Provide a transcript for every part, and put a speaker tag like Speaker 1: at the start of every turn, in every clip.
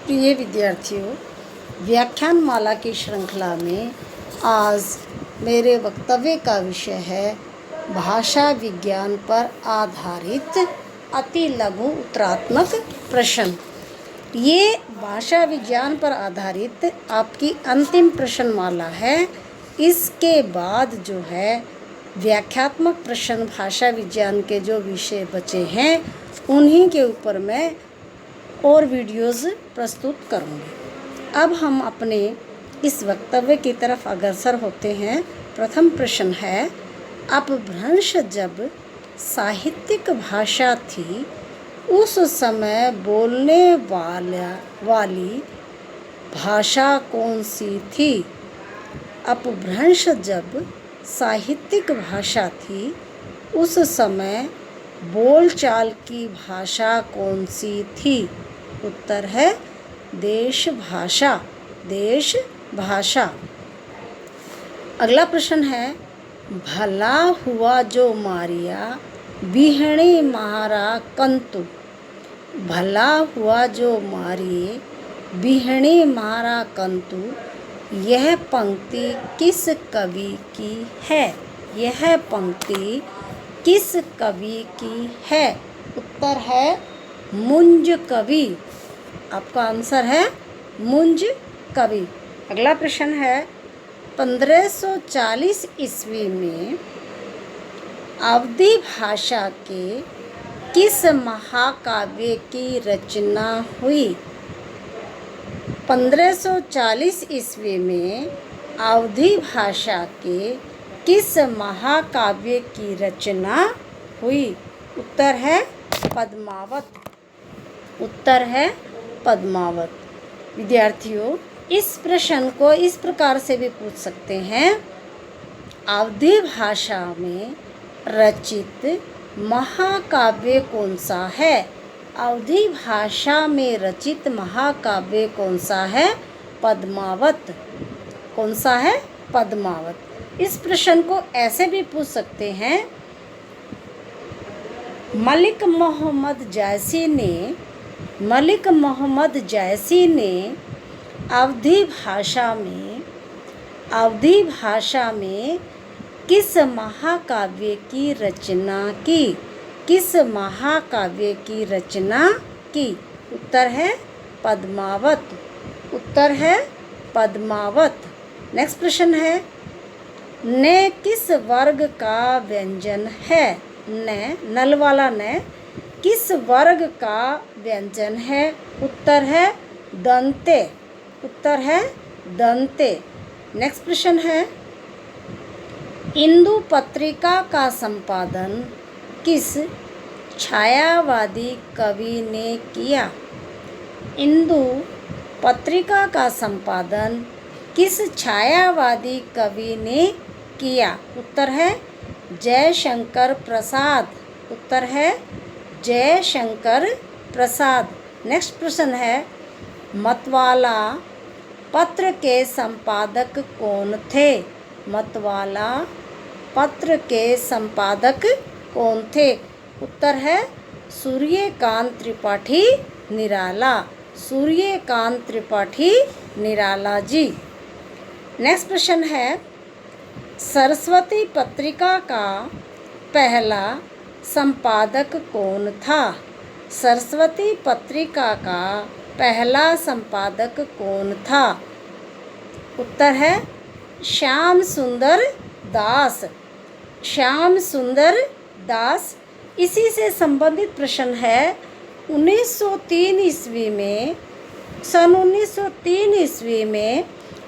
Speaker 1: प्रिय विद्यार्थियों, व्याख्यान माला की श्रृंखला में आज मेरे वक्तव्य का विषय है भाषा विज्ञान पर आधारित अति लघु उत्तरात्मक प्रश्न। ये भाषा विज्ञान पर आधारित आपकी अंतिम प्रश्नमाला है। इसके बाद जो है व्याख्यात्मक प्रश्न भाषा विज्ञान के जो विषय बचे हैं उन्हीं के ऊपर मैं और वीडियोस प्रस्तुत करूँगी। अब हम अपने इस वक्तव्य की तरफ अग्रसर होते हैं। प्रथम प्रश्न है, अपभ्रंश जब साहित्यिक भाषा थी उस समय बोलने वाली भाषा कौन सी थी? अपभ्रंश जब साहित्यिक भाषा थी उस समय बोलचाल की भाषा कौन सी थी? उत्तर है देश भाषा। देश भाषा। अगला प्रश्न है, भला हुआ जो मारिया बिहणे मारा कंतु। भला हुआ जो मारिए बिहणे मारा कंतु, यह पंक्ति किस कवि की है? यह पंक्ति किस कवि की है? उत्तर है मुंज कवि। आपका आंसर है मुंज कवि। अगला प्रश्न है, 1540 ईस्वी में अवधी भाषा के किस महाकाव्य की रचना हुई? 1540 ईस्वी में अवधी भाषा के किस महाकाव्य की रचना हुई? उत्तर है पद्मावत। उत्तर है पद्मावत। विद्यार्थियों, इस प्रश्न को इस प्रकार से भी पूछ सकते हैं, अवधी भाषा में रचित महाकाव्य कौन सा है? अवधी भाषा में रचित महाकाव्य कौन सा है? पद्मावत। कौन सा है? पद्मावत। इस प्रश्न को ऐसे भी पूछ सकते हैं, मलिक मोहम्मद जैसी ने अवधी भाषा में किस महाकाव्य की रचना की? किस महाकाव्य की रचना की? उत्तर है पद्मावत। उत्तर है पद्मावत। नेक्स्ट प्रश्न है, ने किस वर्ग का व्यंजन है? ने, नल वाला ने, किस वर्ग का व्यंजन है? उत्तर है दंते। उत्तर है दंते। नेक्स्ट प्रश्न है, इंदु पत्रिका का संपादन किस छायावादी कवि ने किया? इंदु पत्रिका का संपादन किस छायावादी कवि ने किया? उत्तर है जयशंकर प्रसाद। उत्तर है जयशंकर प्रसाद। नेक्स्ट प्रश्न है, मतवाला पत्र के संपादक कौन थे? मतवाला पत्र के संपादक कौन थे? उत्तर है सूर्यकांत त्रिपाठी निराला। सूर्यकांत त्रिपाठी निराला जी। नेक्स्ट प्रश्न है, सरस्वती पत्रिका का पहला संपादक कौन था? सरस्वती पत्रिका का पहला संपादक कौन था? उत्तर है श्याम सुंदर दास। श्याम सुंदर दास। इसी से संबंधित प्रश्न है, 1903 ईस्वी में, सन 1903 ईस्वी में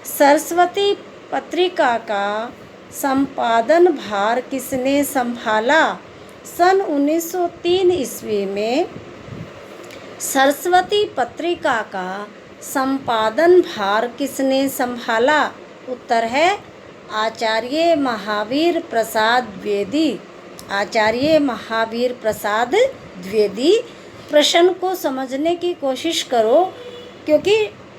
Speaker 1: सरस्वती पत्रिका का संपादन भार किसने संभाला? सन 1903 ईस्वी में सरस्वती पत्रिका का संपादन भार किसने संभाला? उत्तर है आचार्य महावीर प्रसाद द्विवेदी। आचार्य महावीर प्रसाद द्विवेदी। प्रश्न को समझने की कोशिश करो, क्योंकि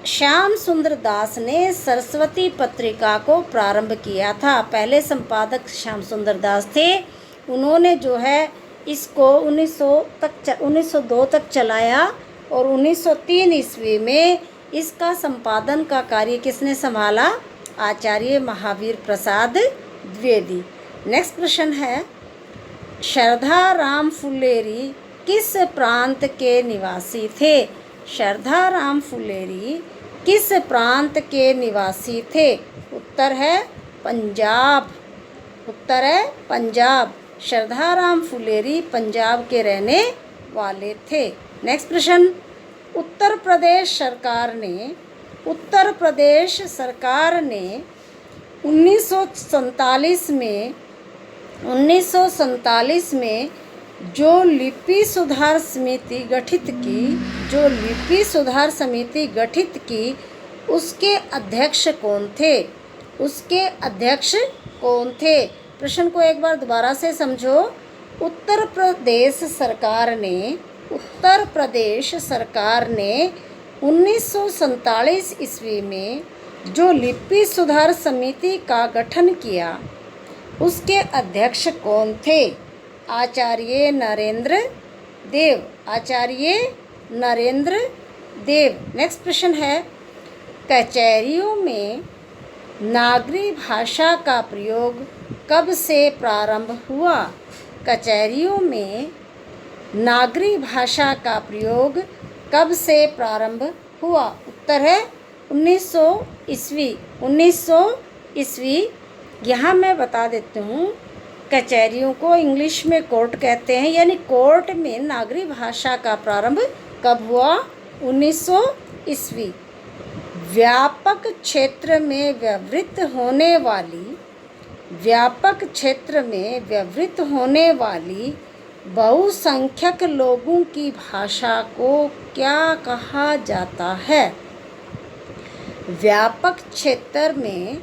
Speaker 1: श्याम सुंदर दास ने सरस्वती पत्रिका को प्रारंभ किया था। पहले संपादक श्याम सुंदर दास थे। उन्होंने जो है इसको 1902 तक चलाया और 1903 ईस्वी में इसका संपादन का कार्य किसने संभाला? आचार्य महावीर प्रसाद द्विवेदी। नेक्स्ट प्रश्न है, श्रद्धाराम फुलेरी किस प्रांत के निवासी थे? श्रद्धाराम फुलेरी किस प्रांत के निवासी थे? उत्तर है पंजाब। उत्तर है पंजाब। श्रद्धाराम फुलेरी पंजाब के रहने वाले थे। नेक्स्ट प्रश्न, उत्तर प्रदेश सरकार ने 1947 में जो लिपि सुधार समिति गठित की उसके अध्यक्ष कौन थे? प्रश्न को एक बार दोबारा से समझो। उत्तर प्रदेश सरकार ने 1947 ईस्वी में जो लिपि सुधार समिति का गठन किया उसके अध्यक्ष कौन थे? आचार्य नरेंद्र देव। नेक्स्ट प्रश्न है, कचहरियों में नागरी भाषा का प्रयोग कब से प्रारंभ हुआ? कचहरियों में नागरी भाषा का प्रयोग कब से प्रारंभ हुआ? उत्तर है 1900 ईस्वी। यहाँ मैं बता देती हूँ, कचहरियों को इंग्लिश में कोर्ट कहते हैं, यानी कोर्ट में नागरी भाषा का प्रारंभ कब हुआ? 1900 ईस्वी। व्यापक क्षेत्र में व्यवहृत होने वाली बहुसंख्यक लोगों की भाषा को क्या कहा जाता है? व्यापक क्षेत्र में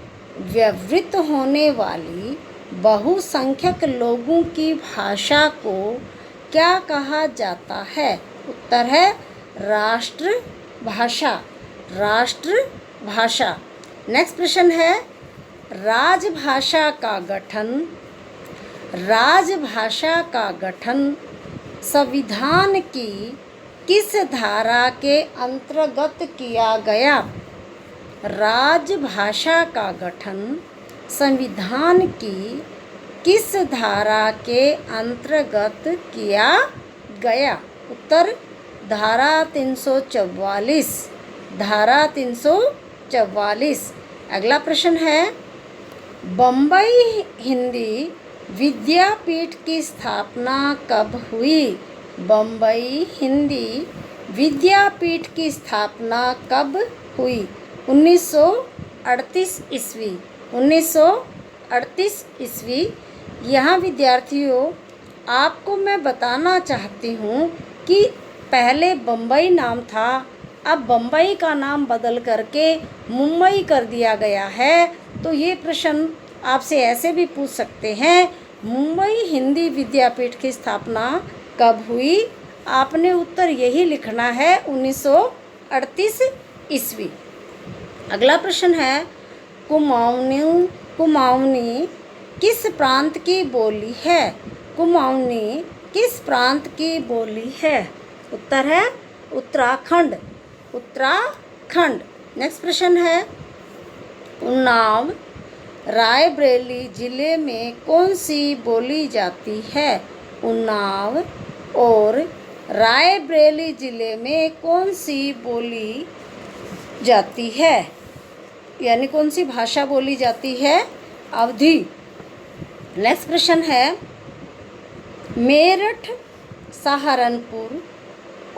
Speaker 1: व्यवहृत होने वाली बहुसंख्यक लोगों की भाषा को क्या कहा जाता है? उत्तर है राष्ट्रभाषा। नेक्स्ट प्रश्न है, राजभाषा का गठन संविधान की किस धारा के अंतर्गत किया गया? राजभाषा का गठन संविधान की किस धारा के अंतर्गत किया गया? उत्तर धारा 344। अगला प्रश्न है, बम्बई हिंदी विद्यापीठ की स्थापना कब हुई? बम्बई हिंदी विद्यापीठ की स्थापना कब हुई? 1938 ईस्वी। यहाँ विद्यार्थियों, आपको मैं बताना चाहती हूँ कि पहले बम्बई नाम था, अब बम्बई का नाम बदल करके मुंबई कर दिया गया है। तो ये प्रश्न आपसे ऐसे भी पूछ सकते हैं, मुंबई हिंदी विद्यापीठ की स्थापना कब हुई? आपने उत्तर यही लिखना है, 1938 ईस्वी। अगला प्रश्न है, कुमाऊनी किस प्रांत की बोली है? कुमाऊनी किस प्रांत की बोली है? उत्तर है उत्तराखंड। नेक्स्ट प्रश्न है, उन्नाव रायबरेली जिले में कौन सी बोली जाती है? उन्नाव और रायबरेली जिले में कौन सी बोली जाती है, यानी कौन सी भाषा बोली जाती है? अवधी। नेक्स्ट प्रश्न है, मेरठ, सहारनपुर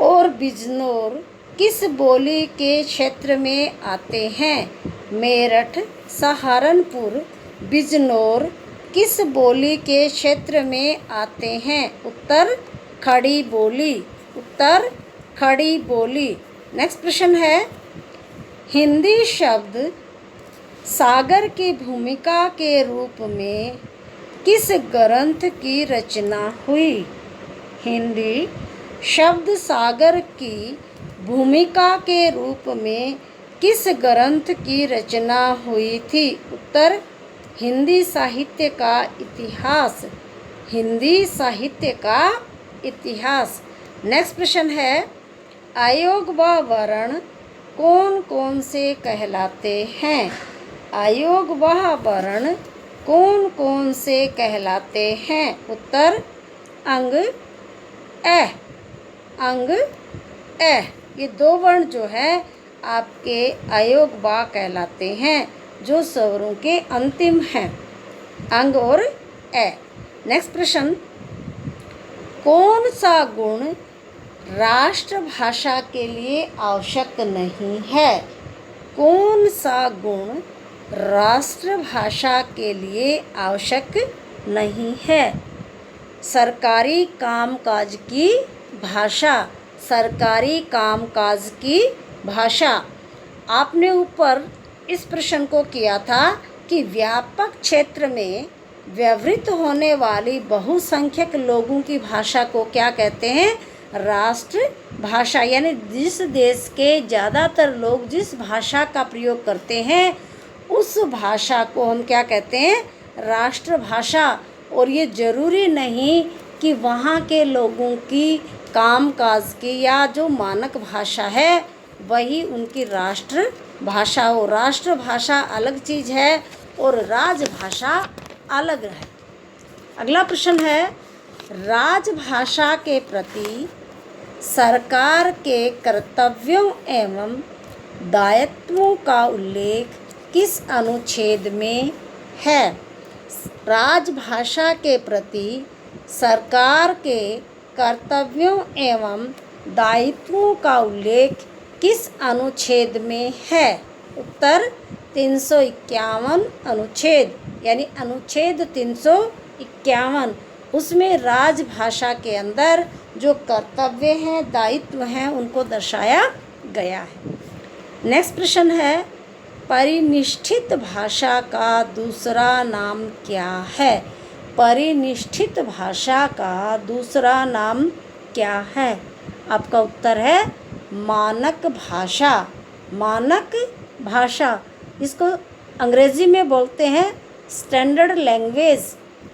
Speaker 1: और बिजनौर किस बोली के क्षेत्र में आते हैं? मेरठ, सहारनपुर, बिजनौर किस बोली के क्षेत्र में आते हैं? उत्तर खड़ी बोली। नेक्स्ट प्रश्न है, हिंदी शब्द सागर की भूमिका के रूप में किस ग्रंथ की रचना हुई? हिंदी शब्द सागर की भूमिका के रूप में किस ग्रंथ की रचना हुई थी? उत्तर हिंदी साहित्य का इतिहास। नेक्स्ट प्रश्न है, अयोग व वर्ण कौन कौन से कहलाते हैं? अयोग वह वर्ण कौन कौन से कहलाते हैं? उत्तर अंग ए, अंग ए। ये दो वर्ण जो है आपके अयोग वा कहलाते हैं, जो स्वरों के अंतिम हैं, अंग और ए। नेक्स्ट प्रश्न, कौन सा गुण राष्ट्रभाषा के लिए आवश्यक नहीं है? कौन सा गुण राष्ट्रभाषा के लिए आवश्यक नहीं है? सरकारी कामकाज की भाषा, सरकारी कामकाज की भाषा। आपने ऊपर इस प्रश्न को किया था कि व्यापक क्षेत्र में व्यवहृत होने वाली बहुसंख्यक लोगों की भाषा को क्या कहते हैं? राष्ट्रभाषा। यानी जिस देश के ज़्यादातर लोग जिस भाषा का प्रयोग करते हैं उस भाषा को हम क्या कहते हैं? राष्ट्रभाषा। और ये ज़रूरी नहीं कि वहाँ के लोगों की कामकाज की या जो मानक भाषा है वही उनकी राष्ट्रभाषा हो। राष्ट्रभाषा अलग चीज़ है और राजभाषा अलग है। अगला प्रश्न है, राजभाषा के प्रति सरकार के कर्तव्यों एवं दायित्वों का उल्लेख किस अनुच्छेद में है? राजभाषा के प्रति सरकार के कर्तव्यों एवं दायित्वों का उल्लेख किस अनुच्छेद में है? उत्तर 351 अनुच्छेद, यानी अनुच्छेद 351। उसमें राजभाषा के अंदर जो कर्तव्य हैं, दायित्व हैं, उनको दर्शाया गया है। नेक्स्ट प्रश्न है, परिनिष्ठित भाषा का दूसरा नाम क्या है? परिनिष्ठित भाषा का दूसरा नाम क्या है? आपका उत्तर है मानक भाषा। मानक भाषा, इसको अंग्रेजी में बोलते हैं standard language,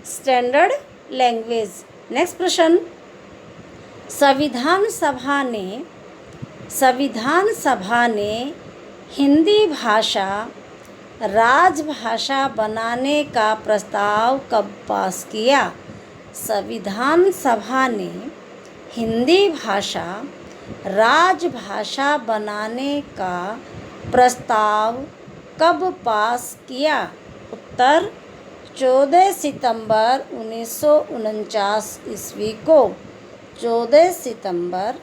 Speaker 1: standard language. Next प्रश्न, संविधान सभा ने हिंदी भाषा राजभाषा बनाने का प्रस्ताव कब पास किया? संविधान सभा ने हिंदी भाषा राजभाषा बनाने का प्रस्ताव कब पास किया? उत्तर 14 सितंबर 1949 ईस्वी को। 14 सितंबर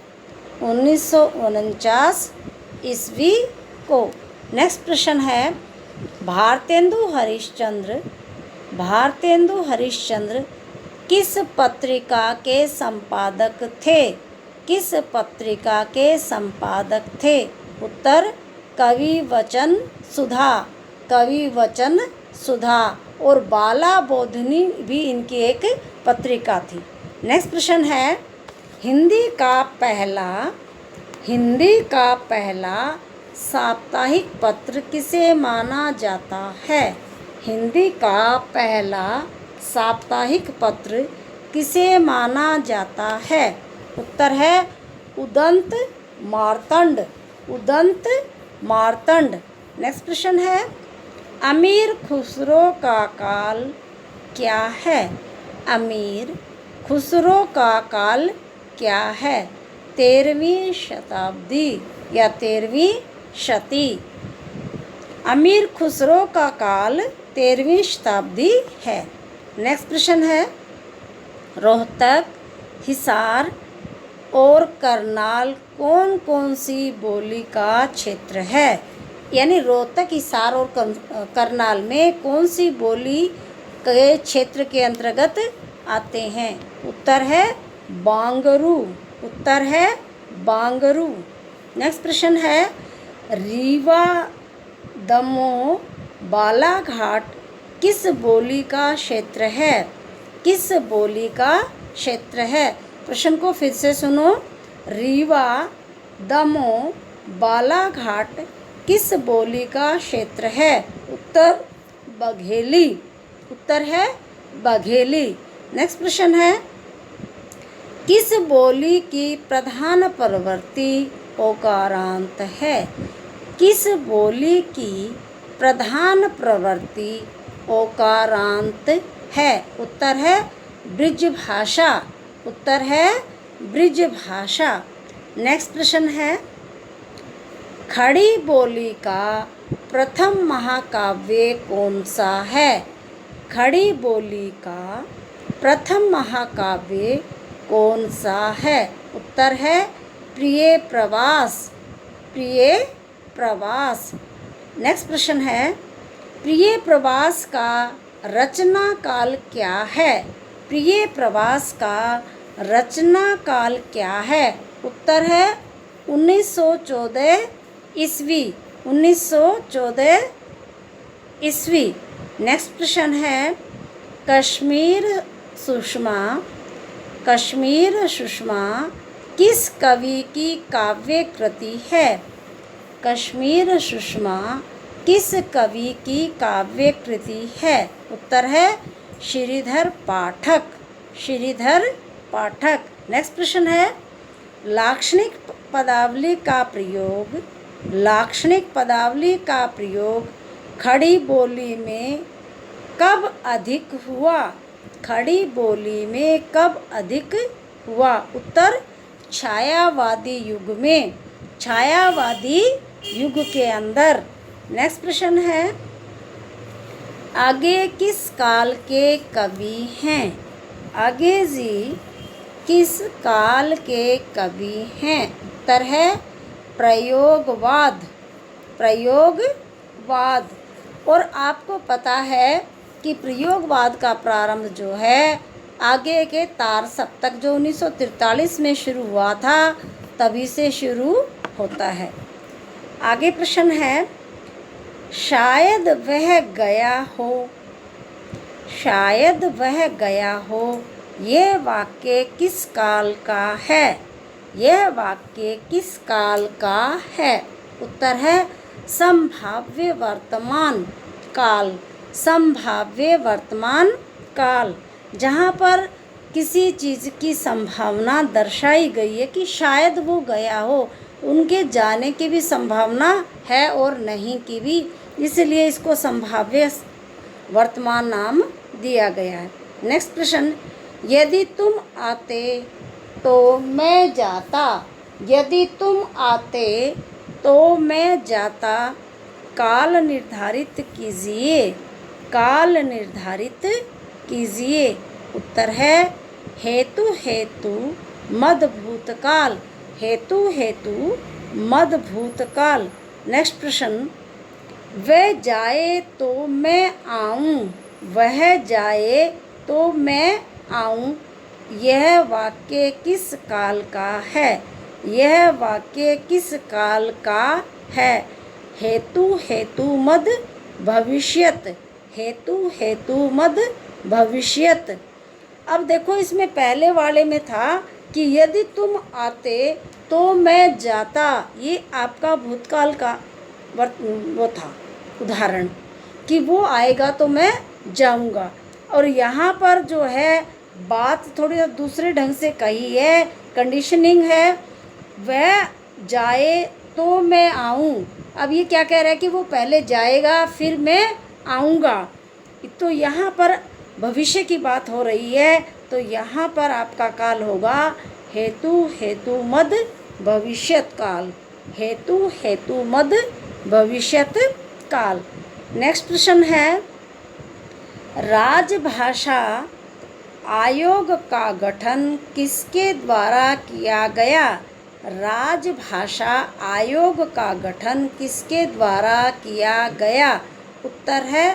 Speaker 1: 1949 ईस्वी को। नेक्स्ट प्रश्न है, भारतेंदु हरिश्चंद्र किस पत्रिका के संपादक थे? किस पत्रिका के संपादक थे? उत्तर कविवचन सुधा, कविवचन सुधा। और बाला बोधिनी भी इनकी एक पत्रिका थी। नेक्स्ट प्रश्न है, हिंदी का पहला साप्ताहिक पत्र किसे माना जाता है? हिंदी का पहला साप्ताहिक पत्र किसे माना जाता है? उत्तर है उदंत मार्तंड, उदंत मार्तंड। नेक्स्ट प्रश्न है, अमीर खुसरो का काल क्या है? अमीर खुसरो का काल क्या है? 13वीं शताब्दी या 13वीं शती। अमीर खुसरो का काल 13वीं शताब्दी है। नेक्स्ट प्रश्न है, रोहतक, हिसार और करनाल कौन कौन सी बोली का क्षेत्र है? यानी रोहतक, हिसार और करनाल में कौन सी बोली के क्षेत्र के अंतर्गत आते हैं? उत्तर है बांगरू, उत्तर है बांगरू। नेक्स्ट प्रश्न है, रीवा, दमोह, बालाघाट किस बोली का क्षेत्र है? किस बोली का क्षेत्र है? प्रश्न को फिर से सुनो, रीवा, दमोह, बालाघाट किस बोली का क्षेत्र है? उत्तर बघेली, उत्तर है बघेली। नेक्स्ट प्रश्न है, किस बोली की प्रधान प्रवृत्ति ओकारांत है? किस बोली की प्रधान प्रवृत्ति ओकारांत है? उत्तर है ब्रिज भाषा। उत्तर है ब्रिज भाषा। नेक्स्ट प्रश्न है, खड़ी बोली का प्रथम महाकाव्य कौन सा है? खड़ी बोली का प्रथम महाकाव्य कौन सा है? उत्तर है प्रिय प्रवास। प्रिय प्रवास। नेक्स्ट प्रश्न है, प्रिय प्रवास का रचना काल क्या है? प्रिय प्रवास का रचना काल क्या है? उत्तर है 1914 ईस्वी। 1914 ईस्वी। नेक्स्ट प्रश्न है, कश्मीर सुषमा किस कवि की काव्य कृति है? कश्मीर सुषमा किस कवि की काव्य कृति है? उत्तर है श्रीधर पाठक। श्रीधर पाठक। नेक्स्ट प्रश्न है, लाक्षणिक पदावली का प्रयोग खड़ी बोली में कब अधिक हुआ? खड़ी बोली में कब अधिक हुआ? उत्तर छायावादी युग में। छायावादी युग के अंदर। नेक्स्ट प्रश्न है, आगे किस काल के कवि हैं? आगे जी किस काल के कवि हैं? उत्तर है प्रयोगवाद। प्रयोगवाद। और आपको पता है कि प्रयोगवाद का प्रारंभ जो है आगे के तार सप्तक जो 1943 में शुरू हुआ था तभी से शुरू होता है। आगे प्रश्न है, शायद वह गया हो। शायद वह गया हो यह वाक्य किस काल का है? यह वाक्य किस काल का है? उत्तर है संभाव्य वर्तमान काल। संभाव्य वर्तमान काल, जहाँ पर किसी चीज़ की संभावना दर्शाई गई है कि शायद वो गया हो, उनके जाने की भी संभावना है और नहीं की भी, इसलिए इसको संभाव्य वर्तमान नाम दिया गया है। नेक्स्ट प्रश्न, यदि तुम आते तो मैं जाता। यदि तुम आते तो मैं जाता काल निर्धारित कीजिए। काल निर्धारित कीजिए। उत्तर है हेतु हेतु मद भूतकाल। हेतु हेतु मद भूतकाल। नेक्स्ट प्रश्न, वह जाए तो मैं आऊँ। वह जाए तो मैं आऊँ यह वाक्य किस काल का है? यह वाक्य किस काल का है? हेतु हेतु मद भविष्यत। हेतु हेतु मद भविष्यत। अब देखो, इसमें पहले वाले में था कि यदि तुम आते तो मैं जाता, ये आपका भूतकाल का वो था उदाहरण कि वो आएगा तो मैं जाऊंगा। और यहाँ पर जो है बात थोड़ी दूसरे ढंग से कही है, कंडीशनिंग है, वह जाए तो मैं आऊँ। अब ये क्या कह रहा है कि वो पहले जाएगा फिर मैं आऊँगा, तो यहाँ पर भविष्य की बात हो रही है, तो यहाँ पर आपका काल होगा हेतु हेतु मद भविष्यत काल। हेतु हेतु मद भविष्यत काल। नेक्स्ट प्रश्न है, राजभाषा आयोग का गठन किसके द्वारा किया गया? राजभाषा आयोग का गठन किसके द्वारा किया गया? उत्तर है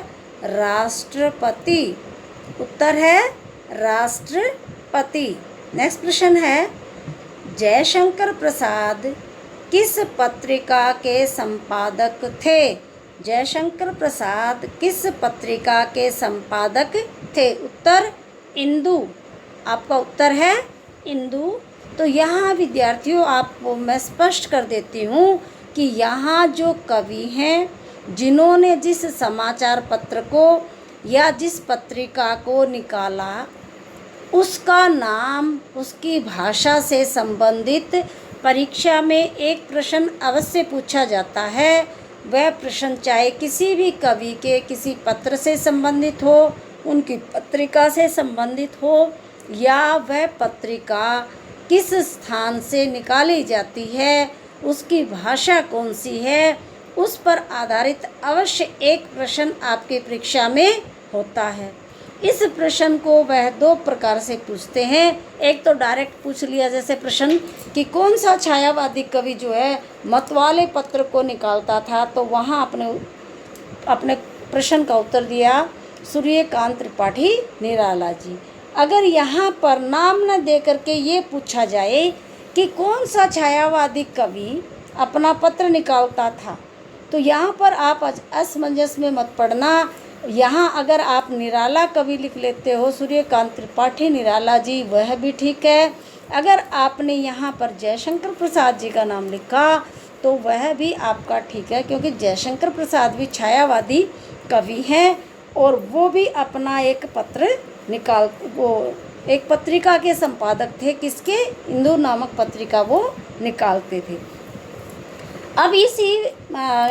Speaker 1: राष्ट्रपति। उत्तर है राष्ट्रपति। नेक्स्ट प्रश्न है, जयशंकर प्रसाद किस पत्रिका के संपादक थे? जयशंकर प्रसाद किस पत्रिका के संपादक थे? उत्तर इंदु। आपका उत्तर है इंदु। तो यहाँ विद्यार्थियों आपको मैं स्पष्ट कर देती हूँ कि यहाँ जो कवि हैं जिन्होंने जिस समाचार पत्र को या जिस पत्रिका को निकाला उसका नाम, उसकी भाषा से संबंधित परीक्षा में एक प्रश्न अवश्य पूछा जाता है। वह प्रश्न चाहे किसी भी कवि के किसी पत्र से संबंधित हो, उनकी पत्रिका से संबंधित हो, या वह पत्रिका किस स्थान से निकाली जाती है, उसकी भाषा कौन सी है, उस पर आधारित अवश्य एक प्रश्न आपकी परीक्षा में होता है। इस प्रश्न को वह दो प्रकार से पूछते हैं। एक तो डायरेक्ट पूछ लिया जैसे प्रश्न कि कौन सा छायावादी कवि जो है मतवाले पत्र को निकालता था, तो वहाँ अपने प्रश्न का उत्तर दिया सूर्यकांत त्रिपाठी निराला जी। अगर यहाँ पर नाम न दे करके ये पूछा जाए कि कौन सा छायावादी कवि अपना पत्र निकालता था, तो यहाँ पर आप असमंजस में मत पड़ना। यहाँ अगर आप निराला कवि लिख लेते हो, सूर्यकांत त्रिपाठी निराला जी, वह भी ठीक है। अगर आपने यहाँ पर जयशंकर प्रसाद जी का नाम लिखा तो वह भी आपका ठीक है, क्योंकि जयशंकर प्रसाद भी छायावादी कवि हैं और वो भी अपना एक पत्र वो एक पत्रिका के संपादक थे। किसके? इंदु नामक पत्रिका वो निकालते थे। अब इसी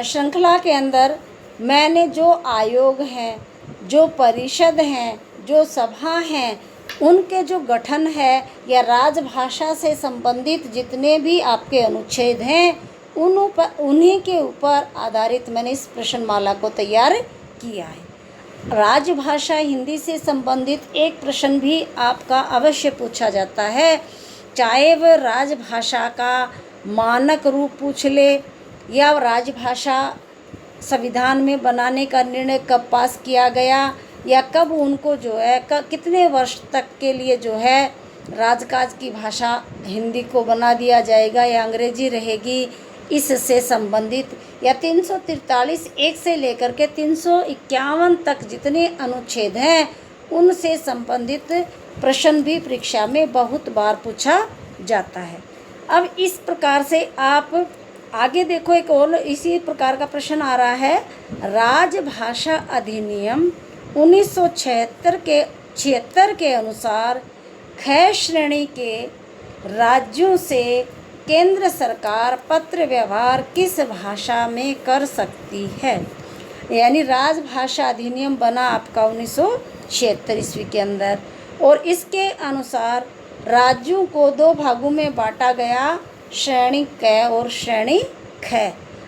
Speaker 1: श्रृंखला के अंदर मैंने जो आयोग हैं, जो परिषद हैं, जो सभा हैं, उनके जो गठन है या राजभाषा से संबंधित जितने भी आपके अनुच्छेद हैं, उन्हीं के ऊपर आधारित मैंने इस प्रश्नमाला को तैयार किया है। राजभाषा हिंदी से संबंधित एक प्रश्न भी आपका अवश्य पूछा जाता है, चाहे वह राजभाषा का मानक रूप पूछ ले या राजभाषा संविधान में बनाने का निर्णय कब पास किया गया या कब उनको जो है कितने वर्ष तक के लिए जो है राजकाज की भाषा हिंदी को बना दिया जाएगा या अंग्रेजी रहेगी, इससे संबंधित या 343 एक से लेकर के 351 तक जितने अनुच्छेद हैं उनसे संबंधित प्रश्न भी परीक्षा में बहुत बार पूछा जाता है। अब इस प्रकार से आप आगे देखो, एक और इसी प्रकार का प्रश्न आ रहा है। राजभाषा अधिनियम 1976 के अनुसार ख श्रेणी के राज्यों से केंद्र सरकार पत्र व्यवहार किस भाषा में कर सकती है? यानी राजभाषा अधिनियम बना आपका 1976 ईस्वी के अंदर, और इसके अनुसार राज्यों को दो भागों में बांटा गया, श्रेणी क और श्रेणी ख।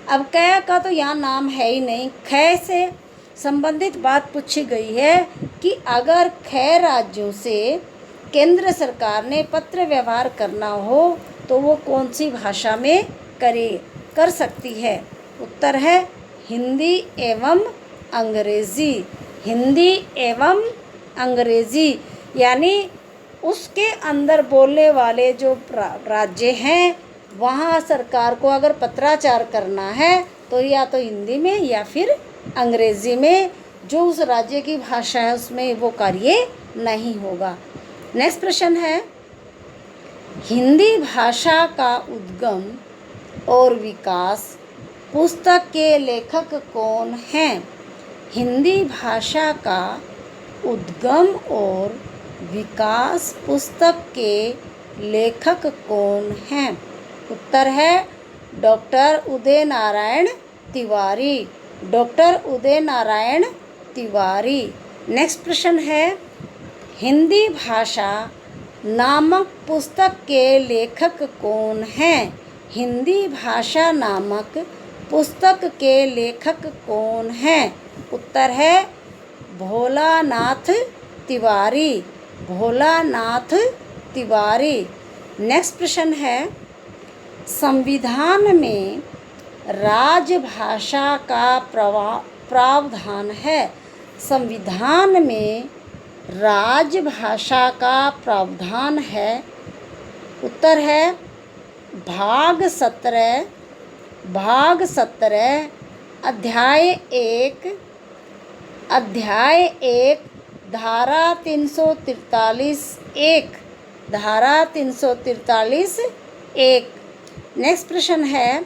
Speaker 1: अब क का तो यहाँ नाम है ही नहीं, ख से संबंधित बात पूछी गई है कि अगर ख राज्यों से केंद्र सरकार ने पत्र व्यवहार करना हो तो वो कौन सी भाषा में कर सकती है? उत्तर है हिंदी एवं अंग्रेज़ी। हिंदी एवं अंग्रेज़ी यानी उसके अंदर बोलने वाले जो राज्य हैं वहाँ सरकार को अगर पत्राचार करना है तो या तो हिंदी में या फिर अंग्रेज़ी में, जो उस राज्य की भाषा है उसमें वो कार्य नहीं होगा। नेक्स्ट प्रश्न है, हिंदी भाषा का उद्गम और विकास पुस्तक के लेखक कौन हैं? हिंदी भाषा का उद्गम और विकास पुस्तक के लेखक कौन हैं? उत्तर है doctor Uday Narayan Tiwari. Doctor Uday Narayan Tiwari. Next प्रश्न है, हिंदी भाषा नामक पुस्तक के लेखक कौन हैं? हिंदी भाषा नामक पुस्तक के लेखक कौन हैं? उत्तर है भोलानाथ तिवारी। भोलानाथ तिवारी। नेक्स्ट प्रश्न है, संविधान में राजभाषा का प्रावधान है। संविधान में राजभाषा का प्रावधान है। उत्तर है भाग 17 अध्याय 1 धारा 343 धारा 343 1। नेक्स्ट प्रश्न है,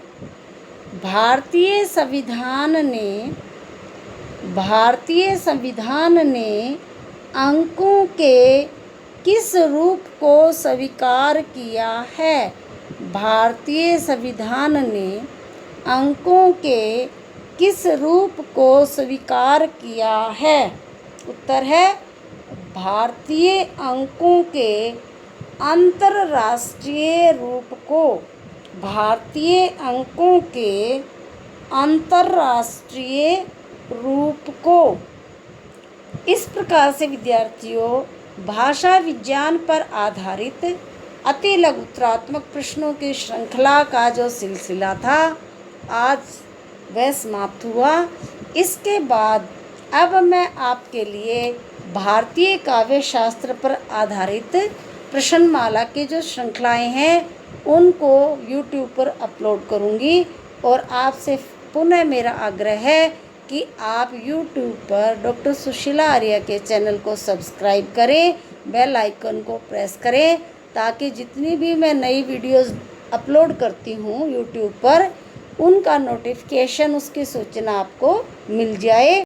Speaker 1: भारतीय संविधान ने अंकों के किस रूप को स्वीकार किया है? भारतीय संविधान ने अंकों के किस रूप को स्वीकार किया है? उत्तर है भारतीय अंकों के अंतर्राष्ट्रीय रूप को। भारतीय अंकों के अंतर्राष्ट्रीय रूप को। इस प्रकार से विद्यार्थियों, भाषा विज्ञान पर आधारित अति लघुत्तरात्मक प्रश्नों की श्रृंखला का जो सिलसिला था आज वह समाप्त हुआ। इसके बाद अब मैं आपके लिए भारतीय काव्य शास्त्र पर आधारित प्रश्नमाला की जो श्रृंखलाएं हैं उनको YouTube पर अपलोड करूंगी और आपसे पुनः मेरा आग्रह है कि आप YouTube पर डॉक्टर सुशीला आर्य के चैनल को सब्सक्राइब करें, बेल आइकन को प्रेस करें ताकि जितनी भी मैं नई वीडियोस अपलोड करती हूँ YouTube पर उनका नोटिफिकेशन, उसकी सूचना आपको मिल जाए।